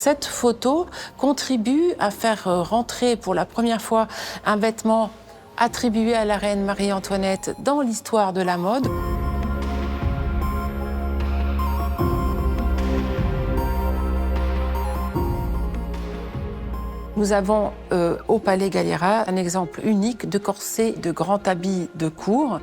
Cette photo contribue à faire rentrer pour la première fois un vêtement attribué à la reine Marie-Antoinette dans l'histoire de la mode. Nous avons au Palais Galliera un exemple unique de corset de grand habit de cour.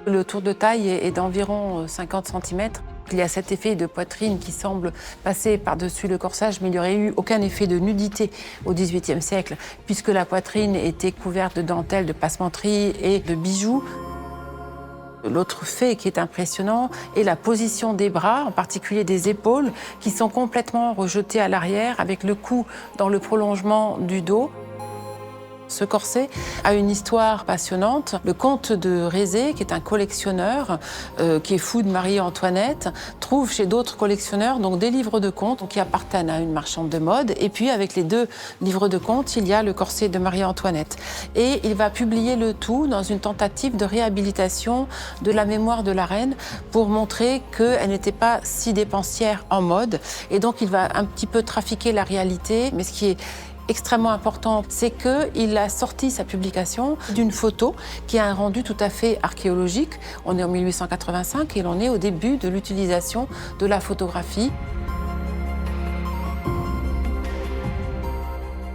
Le tour de taille est d'environ 50 cm. Il y a cet effet de poitrine qui semble passer par-dessus le corsage, mais il n'y aurait eu aucun effet de nudité au XVIIIe siècle, puisque la poitrine était couverte de dentelles, de passementerie et de bijoux. L'autre fait qui est impressionnant est la position des bras, en particulier des épaules, qui sont complètement rejetées à l'arrière, avec le cou dans le prolongement du dos. Ce corset a une histoire passionnante. Le comte de Rézé, qui est un collectionneur, qui est fou de Marie-Antoinette, trouve chez d'autres collectionneurs donc, des livres de contes qui appartiennent à une marchande de mode. Et puis, avec les deux livres de contes, il y a le corset de Marie-Antoinette. Et il va publier le tout dans une tentative de réhabilitation de la mémoire de la reine pour montrer qu'elle n'était pas si dépensière en mode. Et donc, il va un petit peu trafiquer la réalité. Mais ce qui est extrêmement important, c'est qu'il a sorti sa publication d'une photo qui a un rendu tout à fait archéologique. On est en 1885 et l'on est au début de l'utilisation de la photographie.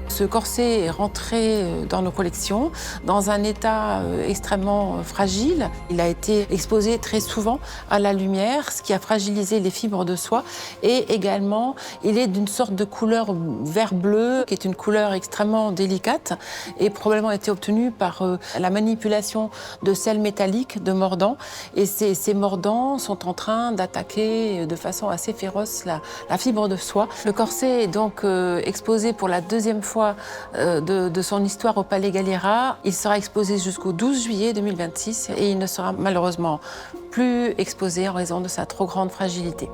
Ce corset est rentré dans nos collections dans un état extrêmement fragile. Il a été exposé très souvent à la lumière, ce qui a fragilisé les fibres de soie. Et également, il est d'une sorte de couleur vert-bleu, qui est une couleur extrêmement délicate et probablement été obtenue par la manipulation de sels métalliques, de mordants. Et ces mordants sont en train d'attaquer de façon assez féroce la fibre de soie. Le corset est donc exposé pour la deuxième fois de son histoire au Palais Galliera. Il sera exposé jusqu'au 12 juillet 2026 et il ne sera malheureusement plus exposé en raison de sa trop grande fragilité.